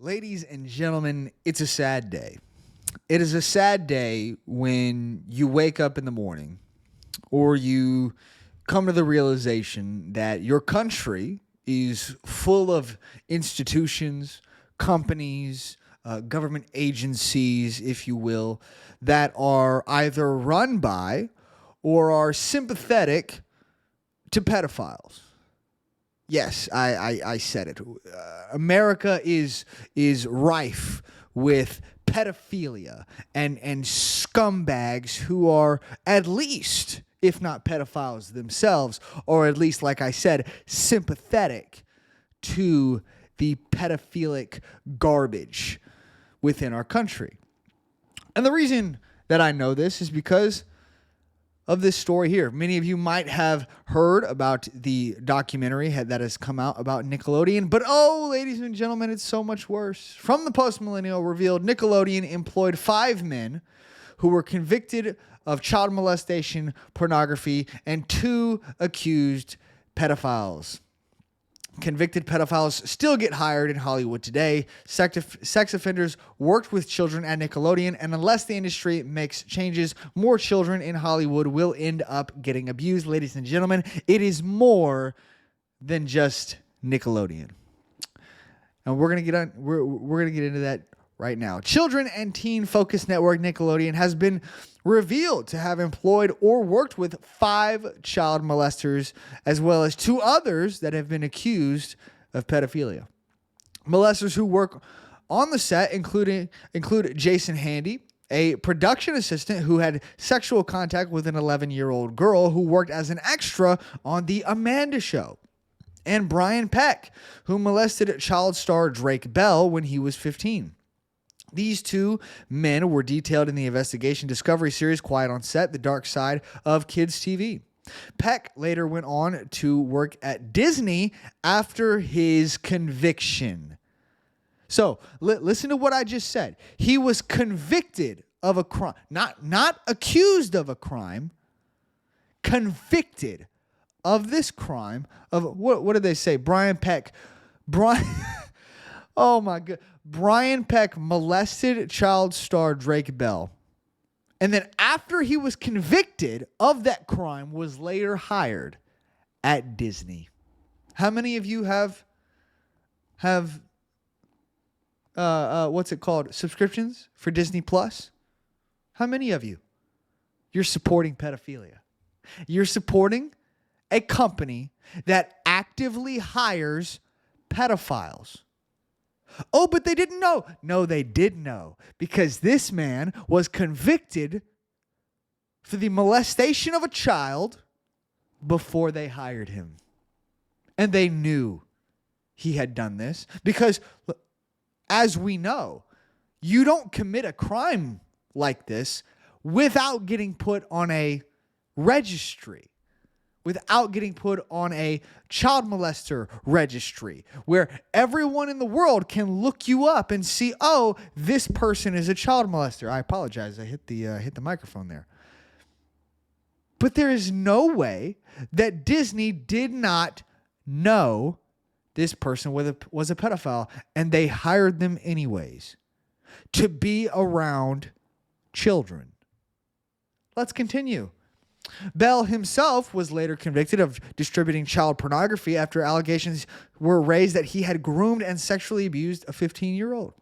Ladies and gentlemen, it's a sad day. It is a sad day when you wake up in the morning or you come to the realization that your country is full of institutions, companies, government agencies, if you will, that are either run by or are sympathetic to pedophiles. Yes, I said it. America is rife with pedophilia and scumbags who are at least, if not pedophiles themselves, or at least, like I said, sympathetic to the pedophilic garbage within our country. And the reason that I know this is because of this story here. Many of you might have heard about the documentary that has come out about Nickelodeon, but ladies and gentlemen, it's so much worse. From the Post-Millennial revealed Nickelodeon employed 5 men who were convicted of child molestation, pornography, and 2 accused pedophiles. Convicted pedophiles still get hired in Hollywood today. Sex offenders worked with children at Nickelodeon, and unless the industry makes changes, more children in Hollywood will end up getting abused. Ladies and gentlemen, it is more than just Nickelodeon. And we're gonna get into that right now. Children and teen focused network Nickelodeon has been revealed to have employed or worked with 5 child molesters, as well as 2 others that have been accused of pedophilia. Molesters who work on the set include Jason Handy, a production assistant who had sexual contact with an 11-year-old girl who worked as an extra on The Amanda Show, and Brian Peck, who molested child star Drake Bell when he was 15. These 2 men were detailed in the investigation Discovery series Quiet on Set, The Dark Side of Kids TV. Peck later went on to work at Disney after his conviction. So, listen to what I just said. He was convicted of a crime, not accused of a crime, convicted of this crime of, what did they say? Brian Peck. Oh my God. Brian Peck molested child star Drake Bell. And then after he was convicted of that crime, was later hired at Disney. How many of you have what's it called? Subscriptions for Disney Plus? How many of you? You're supporting pedophilia. You're supporting a company that actively hires pedophiles. Oh, but they didn't know. No, they did know, because this man was convicted for the molestation of a child before they hired him. And they knew he had done this because, as we know, you don't commit a crime like this without getting put on a registry, without getting put on a child molester registry where everyone in the world can look you up and see, oh, this person is a child molester. I apologize. I hit the microphone there. But there is no way that Disney did not know this person was a pedophile, and they hired them anyways to be around children. Let's continue. Bell himself was later convicted of distributing child pornography after allegations were raised that he had groomed and sexually abused a 15-year-old.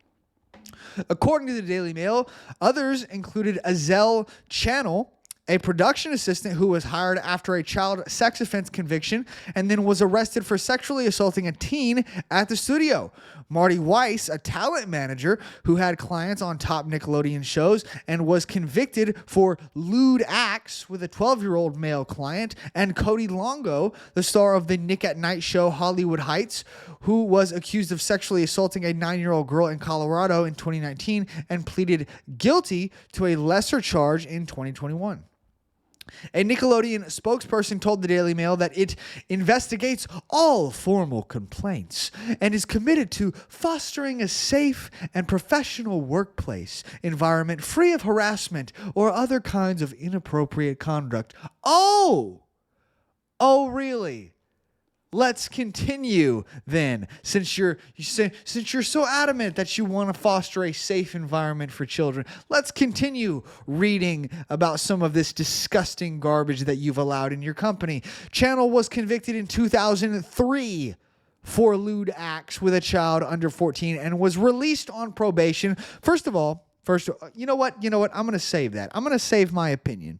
According to the Daily Mail, others included Azelle Channel, a production assistant who was hired after a child sex offense conviction and then was arrested for sexually assaulting a teen at the studio. Marty Weiss, a talent manager who had clients on top Nickelodeon shows and was convicted for lewd acts with a 12-year-old male client, and Cody Longo, the star of the Nick at Night show Hollywood Heights, who was accused of sexually assaulting a 9-year-old girl in Colorado in 2019 and pleaded guilty to a lesser charge in 2021. A Nickelodeon spokesperson told the Daily Mail that it investigates all formal complaints and is committed to fostering a safe and professional workplace environment free of harassment or other kinds of inappropriate conduct. Oh, really? let's continue then. Since you're so adamant that you want to foster a safe environment for children, let's continue reading about some of this disgusting garbage that you've allowed in your company. Channel was convicted in 2003 for lewd acts with a child under 14 and was released on probation. You know what? I'm going to save that. I'm going to save my opinion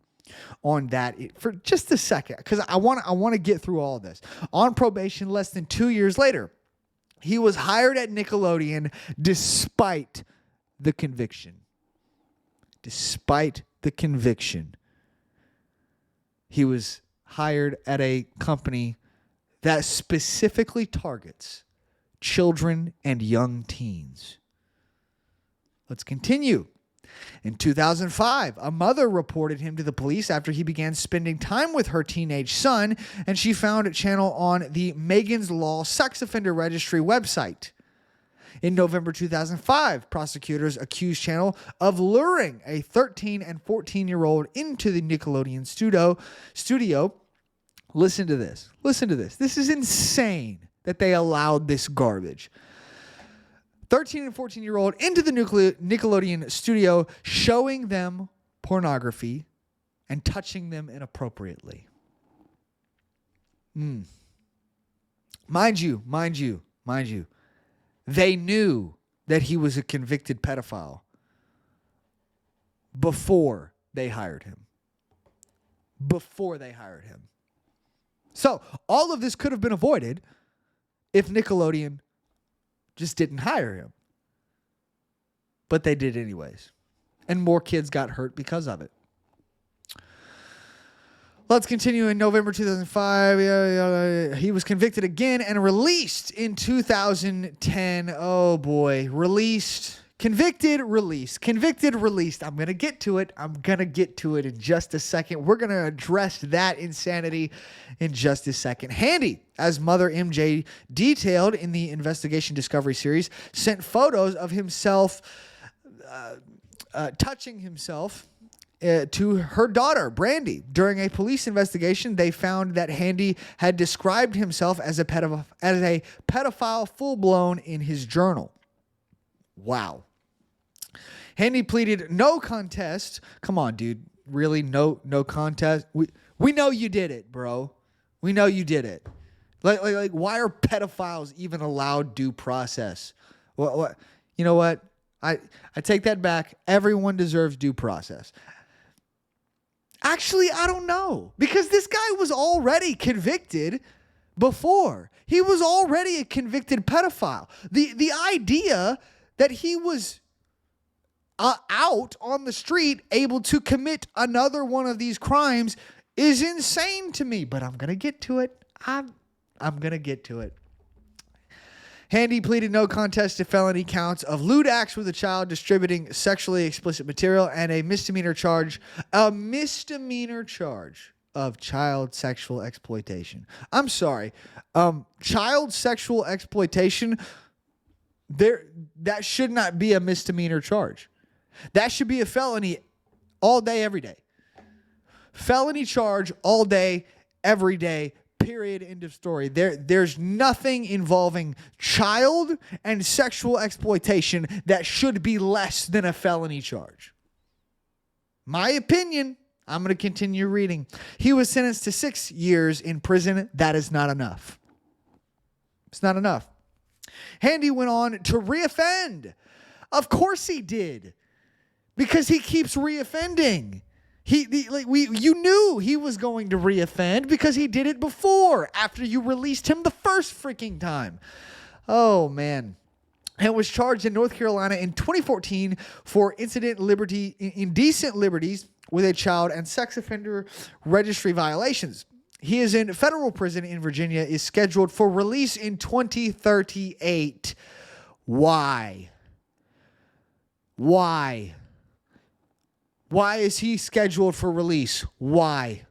on that for just a second, because I want to get through all this. On probation less than 2 years later, he was hired at Nickelodeon despite the conviction. Despite the conviction, he was hired at a company that specifically targets children and young teens. Let's continue. In 2005, a mother reported him to the police after he began spending time with her teenage son, and she found a channel on the Megan's Law Sex Offender Registry website. In November 2005, prosecutors accused Channel of luring a 13 and 14-year-old into the Nickelodeon studio. Listen to this. This is insane that they allowed this garbage. 13 and 14-year-old into the Nickelodeon studio, showing them pornography and touching them inappropriately. Mind you, they knew that he was a convicted pedophile before they hired him. So all of this could have been avoided if Nickelodeon just didn't hire him. But they did anyways. And more kids got hurt because of it. Let's continue. In November 2005, he was convicted again and released in 2010. Oh boy. Convicted, released. I'm going to get to it in just a second. We're going to address that insanity in just a second. Handy, as mother MJ detailed in the Investigation Discovery series, sent photos of himself touching himself to her daughter, Brandy. During a police investigation, they found that Handy had described himself as a pedophile full-blown in his journal. Wow. Handy pleaded no contest. Come on, dude. Really? No contest? We know you did it, bro. We know you did it. Like why are pedophiles even allowed due process? What? You know what? I take that back. Everyone deserves due process. Actually, I don't know. Because this guy was already convicted before. He was already a convicted pedophile. The idea that he was out on the street able to commit another one of these crimes is insane to me. But I'm going to get to it. I'm going to get to it. Handy pleaded no contest to felony counts of lewd acts with a child, distributing sexually explicit material, and a misdemeanor charge of child sexual exploitation. I'm sorry. Child sexual exploitation, that should not be a misdemeanor charge. That should be a felony all day, every day. Felony charge all day, every day, period, end of story. There's nothing involving child and sexual exploitation that should be less than a felony charge. My opinion. I'm going to continue reading. He was sentenced to 6 years in prison. That is not enough. It's not enough. Handy went on to reoffend. Of course he did. Because he keeps reoffending. You knew he was going to reoffend because he did it before, after you released him the first freaking time. Oh, man. And was charged in North Carolina in 2014 for indecent liberties with a child and sex offender registry violations. He is in federal prison in Virginia, is scheduled for release in 2038. Why? Why is he scheduled for release? Why?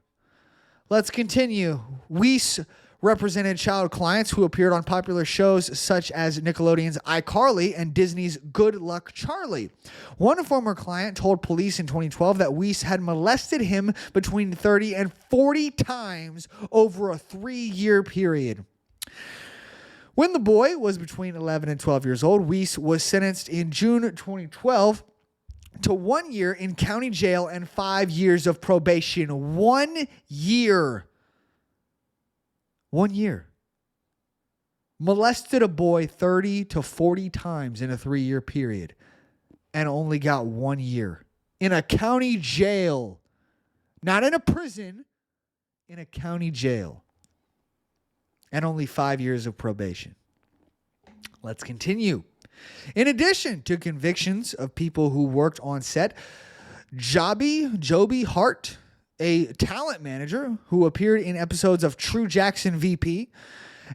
Let's continue. Weiss represented child clients who appeared on popular shows such as Nickelodeon's iCarly and Disney's Good Luck Charlie. One former client told police in 2012 that Weiss had molested him between 30 and 40 times over a 3-year period. When the boy was between 11 and 12 years old, Weiss was sentenced in June 2012 to 1 year in county jail and 5 years of probation. 1 year. 1 year. Molested a boy 30 to 40 times in a 3-year period and only got 1 year in a county jail. Not in a prison, in a county jail. And only 5 years of probation. Let's continue. In addition to convictions of people who worked on set, Joby Hart, a talent manager who appeared in episodes of True Jackson VP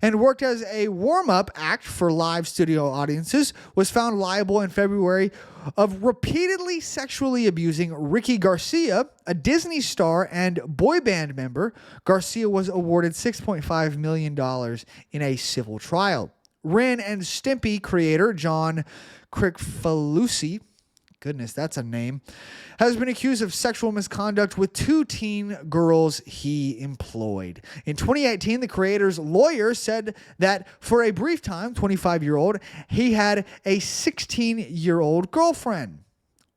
and worked as a warm-up act for live studio audiences, was found liable in February of repeatedly sexually abusing Ricky Garcia, a Disney star and boy band member. Garcia was awarded $6.5 million in a civil trial. Ren and Stimpy creator John Kricfalusi, goodness, that's a name, has been accused of sexual misconduct with 2 teen girls he employed. In 2018, the creator's lawyer said that for a brief time, 25-year-old, he had a 16-year-old girlfriend.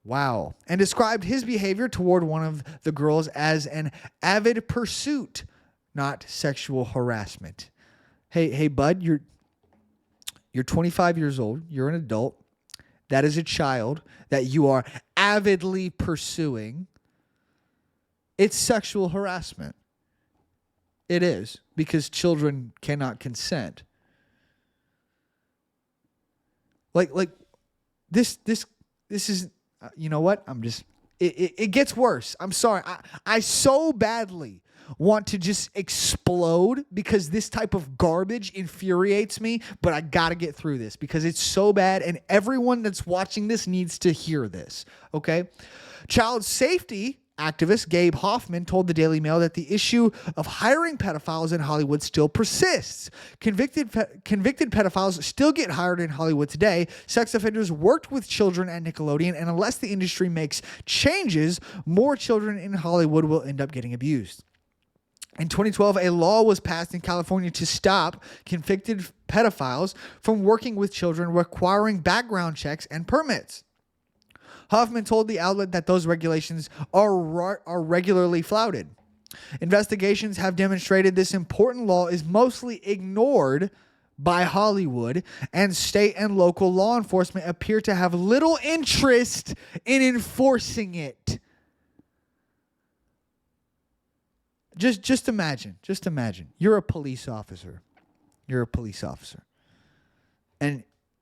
Wow. And described his behavior toward one of the girls as an avid pursuit, not sexual harassment. Hey, bud, you're 25 years old. You're an adult. That is a child that you are avidly pursuing. It's sexual harassment. It is, because children cannot consent. Like this is, you know what? It gets worse. I'm sorry. I so badly want to just explode because this type of garbage infuriates me, but I got to get through this because it's so bad and everyone that's watching this needs to hear this, okay? Child safety activist Gabe Hoffman told the Daily Mail that the issue of hiring pedophiles in Hollywood still persists. Convicted pedophiles still get hired in Hollywood today. Sex offenders worked with children at Nickelodeon, and unless the industry makes changes, more children in Hollywood will end up getting abused. In 2012, a law was passed in California to stop convicted pedophiles from working with children, requiring background checks and permits. Hoffman told the outlet that those regulations are regularly flouted. Investigations have demonstrated this important law is mostly ignored by Hollywood, and state and local law enforcement appear to have little interest in enforcing it. Just imagine. You're a police officer.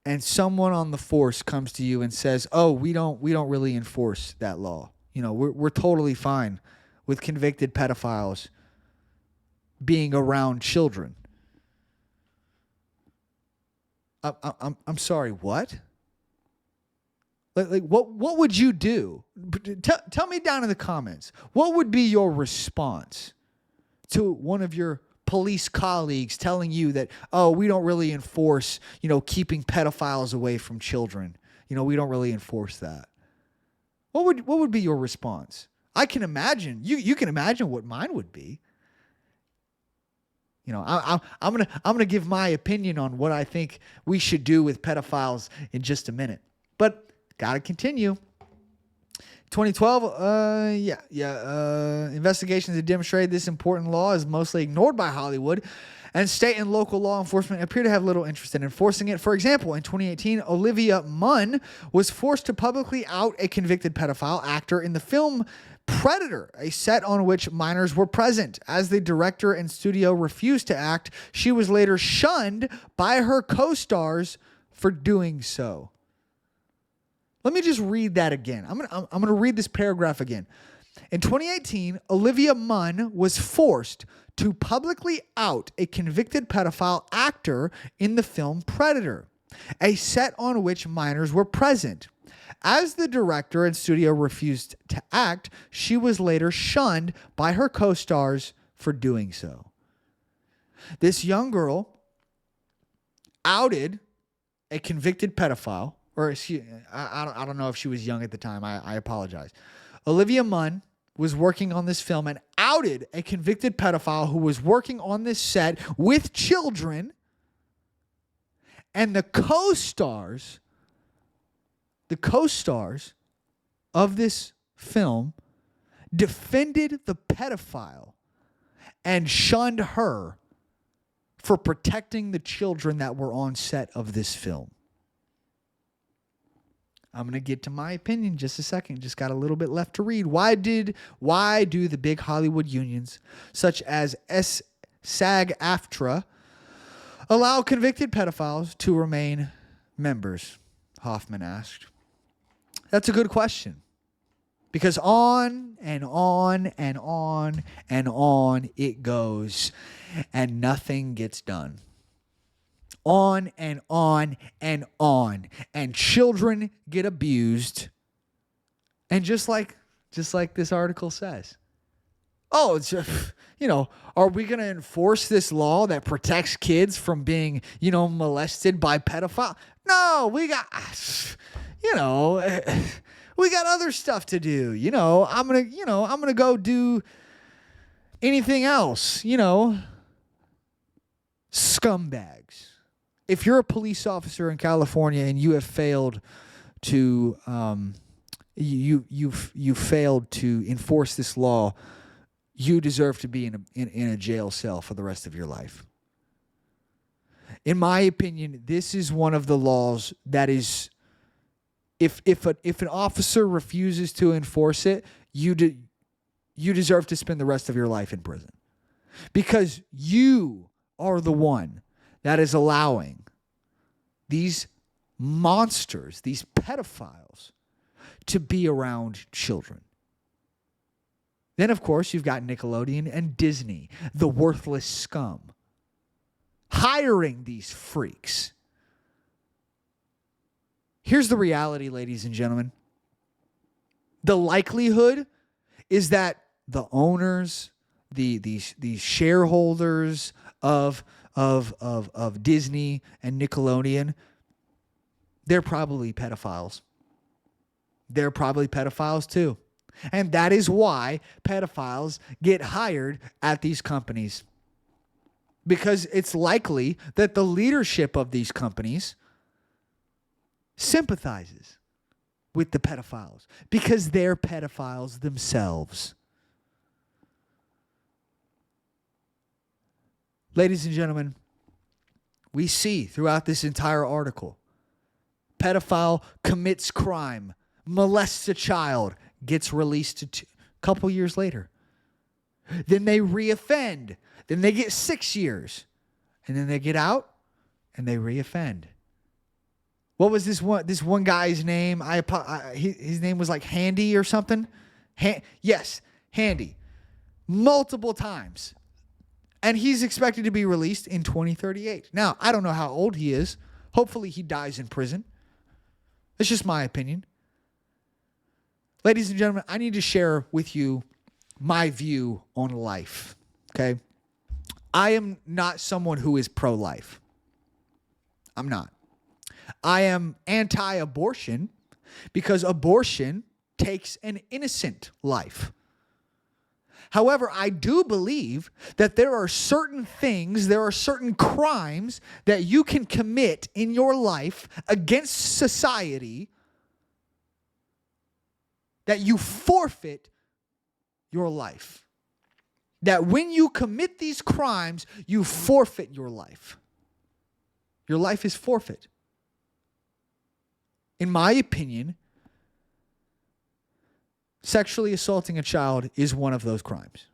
And someone on the force comes to you and says, "Oh, we don't really enforce that law. You know, we're totally fine with convicted pedophiles being around children." I'm sorry, what? Like what would you do? Tell me down in the comments. What would be your response to one of your police colleagues telling you that, "Oh, we don't really enforce, keeping pedophiles away from children. We don't really enforce that." What would be your response? I can imagine. You can imagine what mine would be. I'm gonna give my opinion on what I think we should do with pedophiles in just a minute. But gotta continue. 2012, investigations have demonstrated this important law is mostly ignored by Hollywood, and state and local law enforcement appear to have little interest in enforcing it. For example, in 2018, Olivia Munn was forced to publicly out a convicted pedophile actor in the film Predator, a set on which minors were present. As the director and studio refused to act, she was later shunned by her co-stars for doing so. Let me just read that again. I'm gonna read this paragraph again. In 2018, Olivia Munn was forced to publicly out a convicted pedophile actor in the film Predator, a set on which minors were present. As the director and studio refused to act, she was later shunned by her co-stars for doing so. This young girl outed a convicted pedophile. Or I don't know if she was young at the time. I apologize. Olivia Munn was working on this film and outed a convicted pedophile who was working on this set with children And the co-stars of this film defended the pedophile and shunned her for protecting the children that were on set of this film. I'm going to get to my opinion in just a second. Just got a little bit left to read. Why do the big Hollywood unions, such as SAG-AFTRA, allow convicted pedophiles to remain members? Hoffman asked. That's a good question. Because on and on and on and on it goes, and nothing gets done. On and on and on. And children get abused. And just like this article says. Oh, it's are we going to enforce this law that protects kids from being, molested by pedophiles? No, we got other stuff to do. I'm going to go do anything else, scumbags. If you're a police officer in California and you have failed to you failed to enforce this law, you deserve to be in a jail cell for the rest of your life. In my opinion, this is one of the laws that is, if an officer refuses to enforce it, you deserve to spend the rest of your life in prison, because you are the one that is allowing these monsters, these pedophiles, to be around children. Then, of course, you've got Nickelodeon and Disney, the worthless scum, hiring these freaks. Here's the reality, ladies and gentlemen. The likelihood is that the owners, the shareholders of Disney and Nickelodeon, they're probably pedophiles. They're probably pedophiles too. And that is why pedophiles get hired at these companies. Because it's likely that the leadership of these companies sympathizes with the pedophiles because they're pedophiles themselves. Ladies and gentlemen, we see throughout this entire article, pedophile commits crime, molests a child, gets released a couple years later. Then they reoffend. Then they get 6 years. And then they get out and they reoffend. What was this one guy's name? His name was like Handy or something. Yes, Handy. Multiple times. And he's expected to be released in 2038. Now, I don't know how old he is. Hopefully he dies in prison. It's just my opinion. Ladies and gentlemen, I need to share with you my view on life, okay? I am not someone who is pro-life. I'm not. I am anti-abortion because abortion takes an innocent life. However, I do believe that there are certain things, there are certain crimes that you can commit in your life against society that you forfeit your life. That when you commit these crimes, you forfeit your life. Your life is forfeit. In my opinion, sexually assaulting a child is one of those crimes.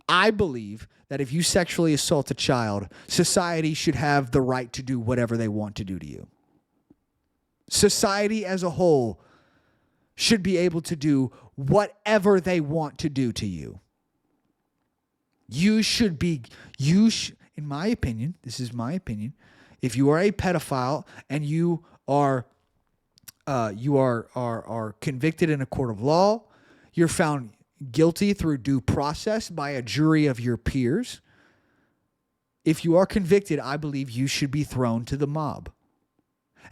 I believe that if you sexually assault a child, society should have the right to do whatever they want to do to you. Society as a whole should be able to do whatever they want to do to you. In my opinion, this is my opinion, if you are a pedophile and you are convicted in a court of law, you're found guilty through due process by a jury of your peers. If you are convicted, I believe you should be thrown to the mob.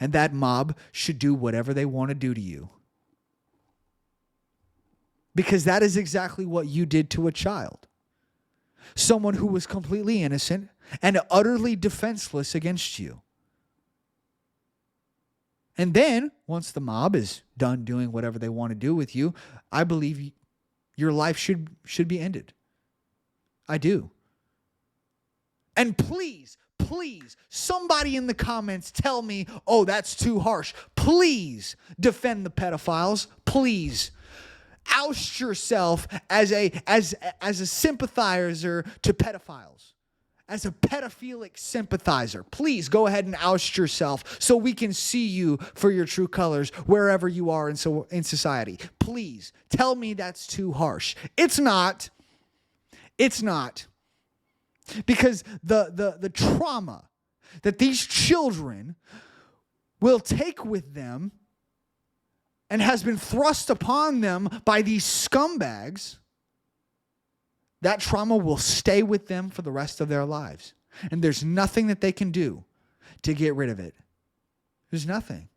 And that mob should do whatever they want to do to you. Because that is exactly what you did to a child. Someone who was completely innocent and utterly defenseless against you. And then, once the mob is done doing whatever they want to do with you, I believe your life should be ended. I do. And please, somebody in the comments tell me, oh, that's too harsh. Please defend the pedophiles. Please. Oust yourself as a sympathizer to pedophiles. As a pedophilic sympathizer, please go ahead and oust yourself so we can see you for your true colors wherever you are in society. Please tell me that's too harsh. It's not. It's not. Because the trauma that these children will take with them and has been thrust upon them by these scumbags, that trauma will stay with them for the rest of their lives. And there's nothing that they can do to get rid of it. There's nothing.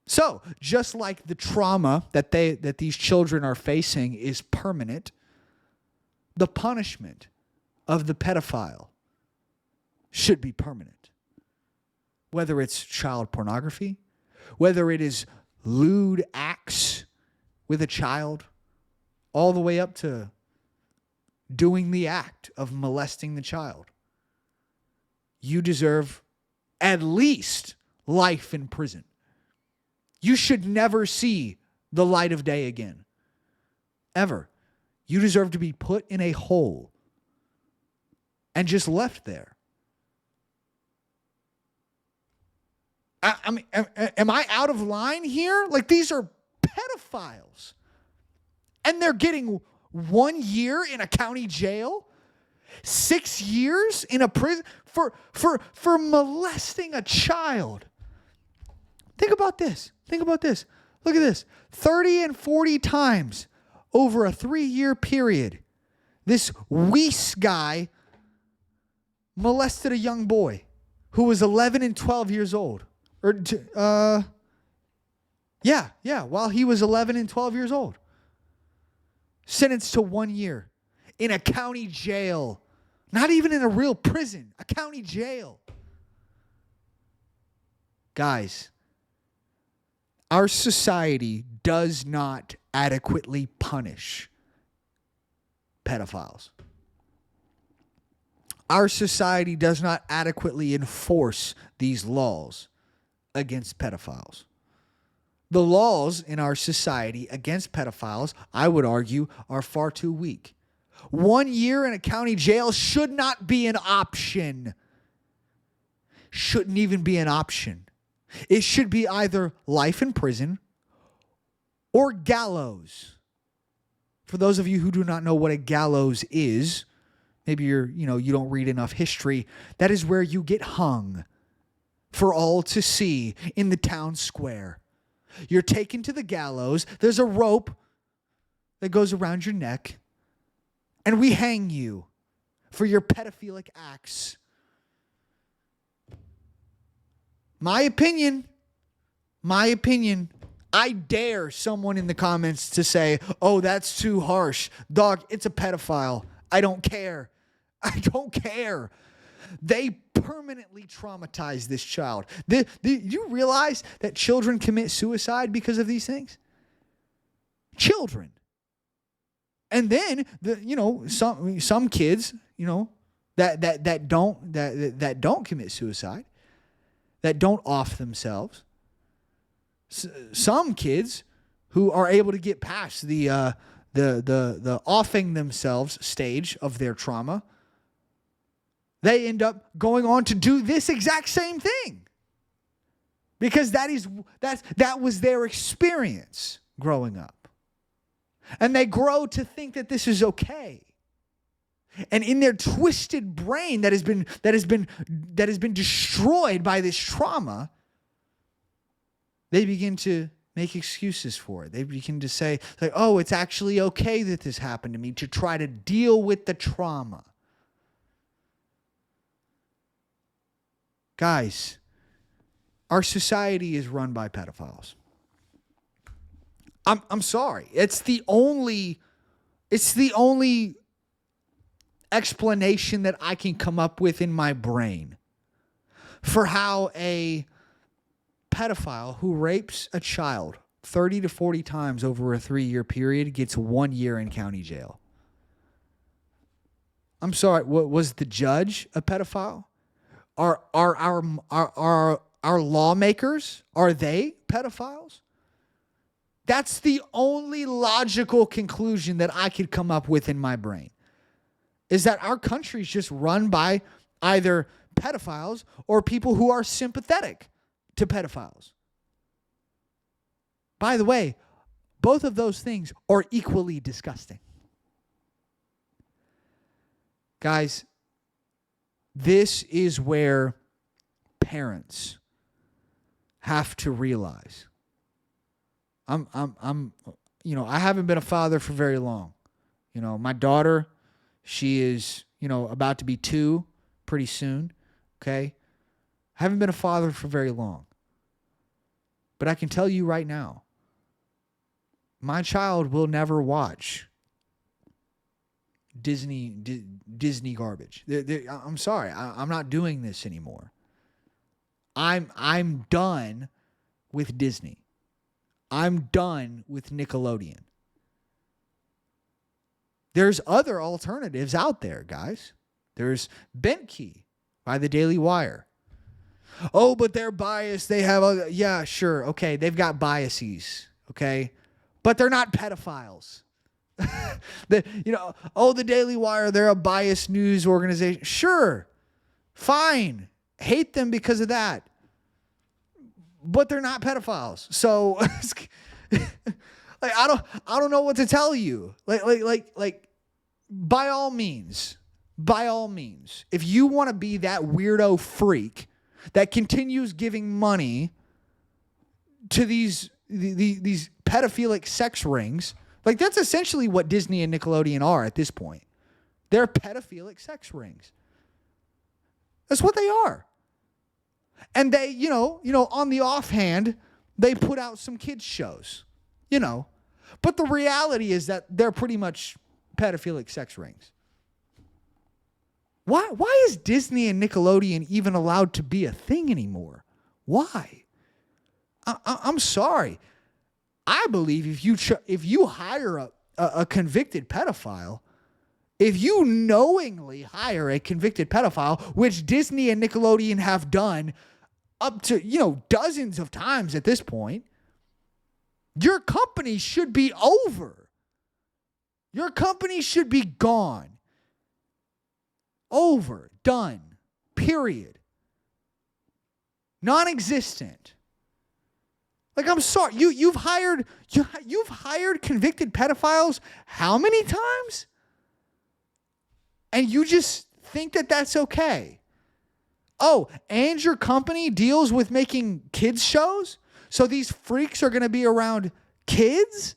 So, just like the trauma that these children are facing is permanent, the punishment of the pedophile should be permanent. Whether it's child pornography, whether it is lewd acts with a child, all the way up to doing the act of molesting the child. You deserve at least life in prison. You should never see the light of day again. Ever. You deserve to be put in a hole and just left there. I mean, am I out of line here? Like, these are pedophiles. And they're getting 1 year in a county jail, 6 years in a prison for molesting a child. Think about this. Look at this. 30 and 40 times over a 3-year period. This Weiss guy molested a young boy who was 11 and 12 years old. While he was 11 and 12 years old. Sentenced to 1 year in a county jail. Not even in a real prison. A county jail. Guys, our society does not adequately punish pedophiles. Our society does not adequately enforce these laws against pedophiles. The laws in our society against pedophiles, I would argue, are far too weak. 1 year in a county jail should not be an option. Shouldn't even be an option. It should be either life in prison or gallows. For those of you who do not know what a gallows is, maybe you don't read enough history, that is where you get hung for all to see in the town square. You're taken to the gallows. There's a rope that goes around your neck. And we hang you for your pedophilic acts. My opinion. I dare someone in the comments to say, oh, that's too harsh. Dog, it's a pedophile. I don't care. They permanently traumatize this child. Do you realize that children commit suicide because of these things? Children. And then some kids, that don't commit suicide, that don't off themselves. Some kids who are able to get past the offing themselves stage of their trauma, they end up going on to do this exact same thing. Because that was their experience growing up. And they grow to think that this is okay. And in their twisted brain that has been destroyed by this trauma, they begin to make excuses for it. They begin to say, like, oh, it's actually okay that this happened to me, to try to deal with the trauma. Guys, our society is run by pedophiles. I'm sorry. It's the only explanation that I can come up with in my brain for how a pedophile who rapes a child 30 to 40 times over a 3-year period gets 1 year in county jail. I'm sorry, what was the judge a pedophile? Are our lawmakers, are they pedophiles? That's the only logical conclusion that I could come up with in my brain, is that our country is just run by either pedophiles or people who are sympathetic to pedophiles. By the way, both of those things are equally disgusting. Guys, this is where parents have to realize. I haven't been a father for very long. My daughter, she is, about to be 2 pretty soon. Okay. I haven't been a father for very long. But I can tell you right now, my child will never watch Disney garbage. I'm sorry. I'm not doing this anymore. I'm done with Disney. I'm done with Nickelodeon. There's other alternatives out there, guys. There's Bentkey by the Daily Wire. Oh, but they're biased. They have yeah, sure. Okay, they've got biases. Okay, but they're not pedophiles. The Daily Wire, they're a biased news organization. Sure, fine. Hate them because of that. But they're not pedophiles. So I don't know what to tell you. Like by all means, if you want to be that weirdo freak that continues giving money to these pedophilic sex rings, like that's essentially what Disney and Nickelodeon are at this point. They're pedophilic sex rings. That's what they are. And they, on the offhand, they put out some kids shows, But the reality is that they're pretty much pedophilic sex rings. Why is Disney and Nickelodeon even allowed to be a thing anymore? Why? I'm sorry. I believe if you hire a convicted pedophile, if you knowingly hire a convicted pedophile, which Disney and Nickelodeon have done up to, dozens of times at this point, your company should be over. Your company should be gone. Over. Done. Period. Non-existent. Like, I'm sorry. You've hired convicted pedophiles how many times? And you just think that that's okay. Oh, and your company deals with making kids shows? So these freaks are going to be around kids?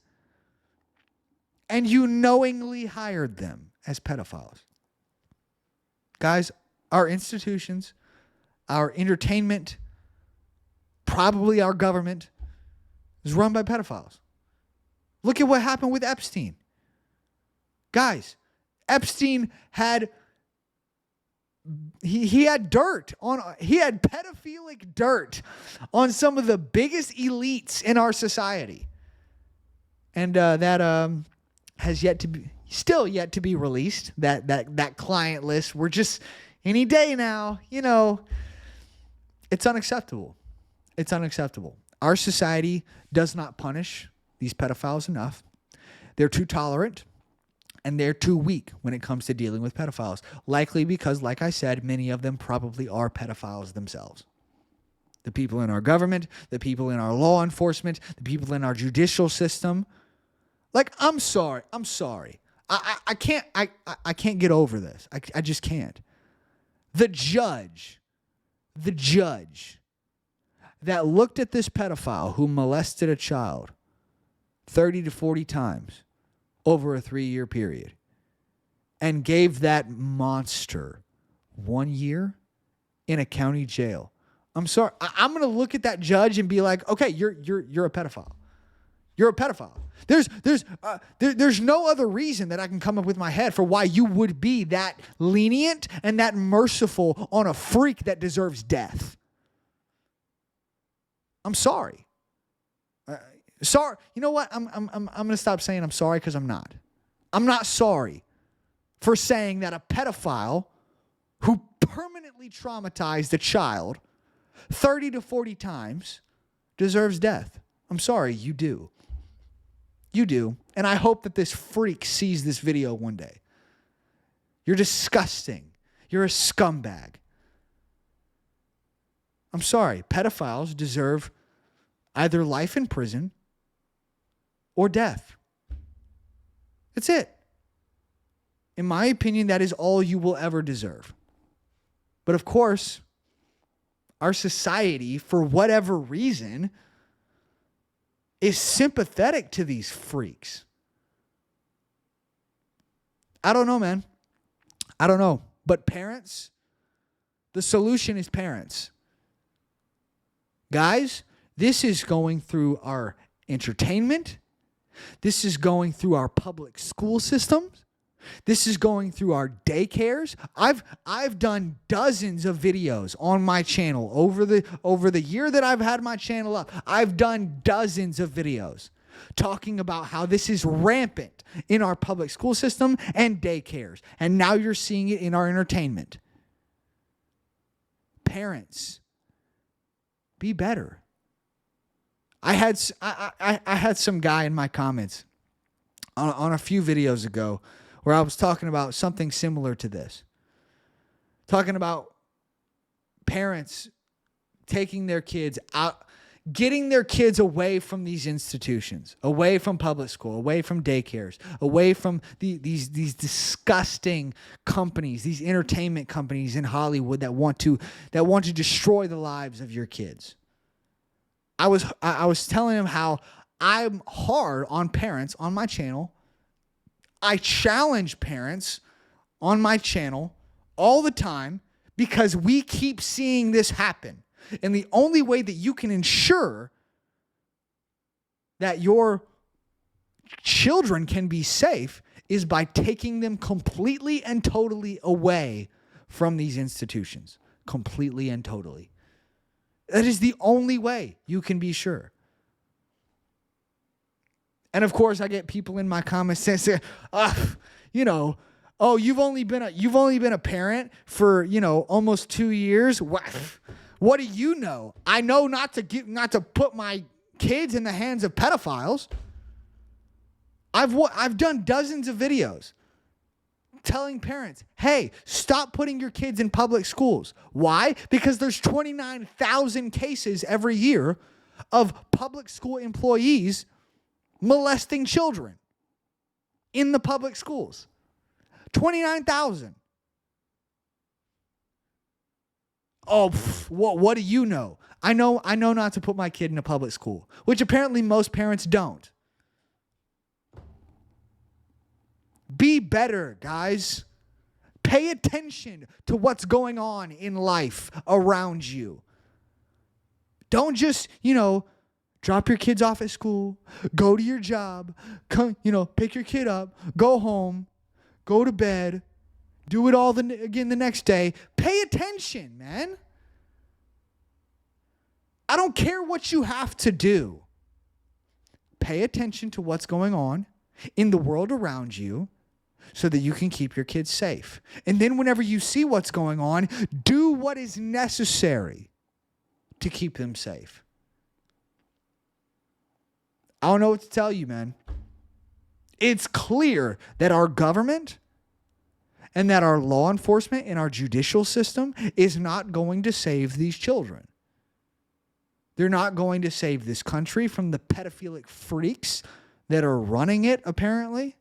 And you knowingly hired them as pedophiles. Guys, our institutions, our entertainment, probably our government is run by pedophiles. Look at what happened with Epstein. Guys, Epstein had he had pedophilic dirt on some of the biggest elites in our society. And that has still yet to be released. That client list. We're just any day now, it's unacceptable. It's unacceptable. Our society does not punish these pedophiles enough. They're too tolerant. And they're too weak when it comes to dealing with pedophiles. Likely because, like I said, many of them probably are pedophiles themselves. The people in our government, the people in our law enforcement, the people in our judicial system. Like, I'm sorry. I can't get over this. I just can't. The judge that looked at this pedophile who molested a child 30 to 40 times over a 3-year period and gave that monster 1 year in a county jail. I'm sorry. I'm going to look at that judge and be like, okay, you're a pedophile. You're a pedophile. There's no other reason that I can come up with my head for why you would be that lenient and that merciful on a freak that deserves death. I'm sorry. Sorry. You know what? I'm going to stop saying I'm sorry because I'm not. I'm not sorry for saying that a pedophile who permanently traumatized a child 30 to 40 times deserves death. I'm sorry, you do. You do. And I hope that this freak sees this video one day. You're disgusting. You're a scumbag. I'm sorry. Pedophiles deserve either life in prison or death. That's it. In my opinion, that is all you will ever deserve. But of course, our society, for whatever reason, is sympathetic to these freaks. I don't know, man. I don't know. But parents, the solution is parents. Guys, this is going through our entertainment. This is going through our public school systems. This is going through our daycares. I've done dozens of videos on my channel over the year that I've had my channel up. I've done dozens of videos talking about how this is rampant in our public school system and daycares. And now you're seeing it in our entertainment. Parents, be better. I had some guy in my comments on a few videos ago where I was talking about something similar to this. Talking about parents taking their kids out, getting their kids away from these institutions, away from public school, away from daycares, away from these disgusting companies, these entertainment companies in Hollywood that want to destroy the lives of your kids. I was telling him how I'm hard on parents on my channel. I challenge parents on my channel all the time because we keep seeing this happen. And the only way that you can ensure that your children can be safe is by taking them completely and totally away from these institutions. Completely and totally. That is the only way you can be sure. And of course, I get people in my comments saying, you've only been a parent for, almost 2 years. What do you know? I know not to put my kids in the hands of pedophiles. I've done dozens of videos telling parents, hey, stop putting your kids in public schools. Why? Because there's 29,000 cases every year of public school employees molesting children in the public schools. 29,000. Oh, what do you know? I know not to put my kid in a public school, which apparently most parents don't. Be better, guys. Pay attention to what's going on in life around you. Don't just, drop your kids off at school, go to your job, come, pick your kid up, go home, go to bed, do it all again the next day. Pay attention, man. I don't care what you have to do. Pay attention to what's going on in the world around you so that you can keep your kids safe. And then whenever you see what's going on, do what is necessary to keep them safe. I don't know what to tell you, man. It's clear that our government and that our law enforcement and our judicial system is not going to save these children. They're not going to save this country from the pedophilic freaks that are running it, apparently.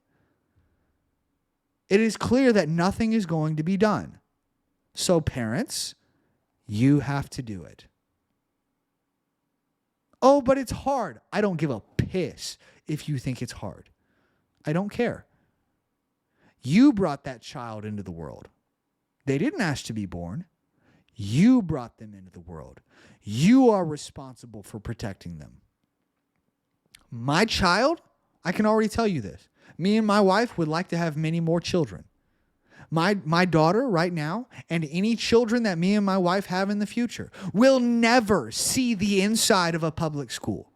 It is clear that nothing is going to be done. So parents, you have to do it. Oh, but it's hard. I don't give a piss if you think it's hard. I don't care. You brought that child into the world. They didn't ask to be born. You brought them into the world. You are responsible for protecting them. My child, I can already tell you this. Me and my wife would like to have many more children. My daughter right now, and any children that me and my wife have in the future, will never see the inside of a public school.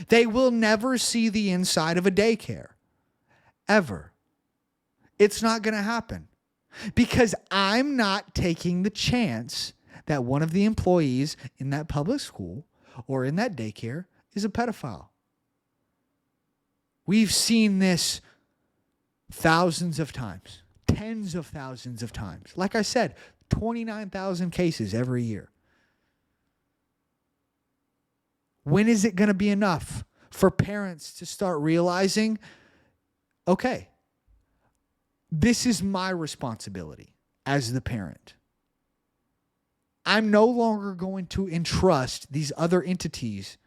They will never see the inside of a daycare. Ever. It's not going to happen. Because I'm not taking the chance that one of the employees in that public school or in that daycare is a pedophile. We've seen this thousands of times, tens of thousands of times. Like I said, 29,000 cases every year. When is it going to be enough for parents to start realizing, okay, this is my responsibility as the parent. I'm no longer going to entrust these other entities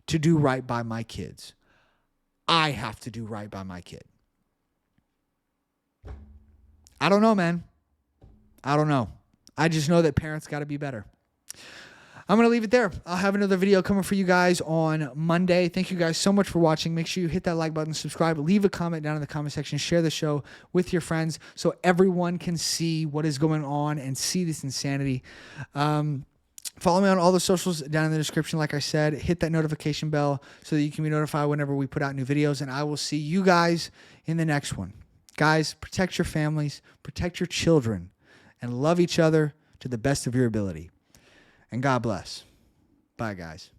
to do right by my kids. I have to do right by my kid. I don't know, man. I don't know. I just know that parents got to be better. I'm going to leave it there. I'll have another video coming for you guys on Monday. Thank you guys so much for watching. Make sure you hit that like button, subscribe, leave a comment down in the comment section, share the show with your friends so everyone can see what is going on and see this insanity. Follow me on all the socials down in the description. Like I said, hit that notification bell so that you can be notified whenever we put out new videos, and I will see you guys in the next one. Guys, protect your families, protect your children, and love each other to the best of your ability. And God bless. Bye, guys.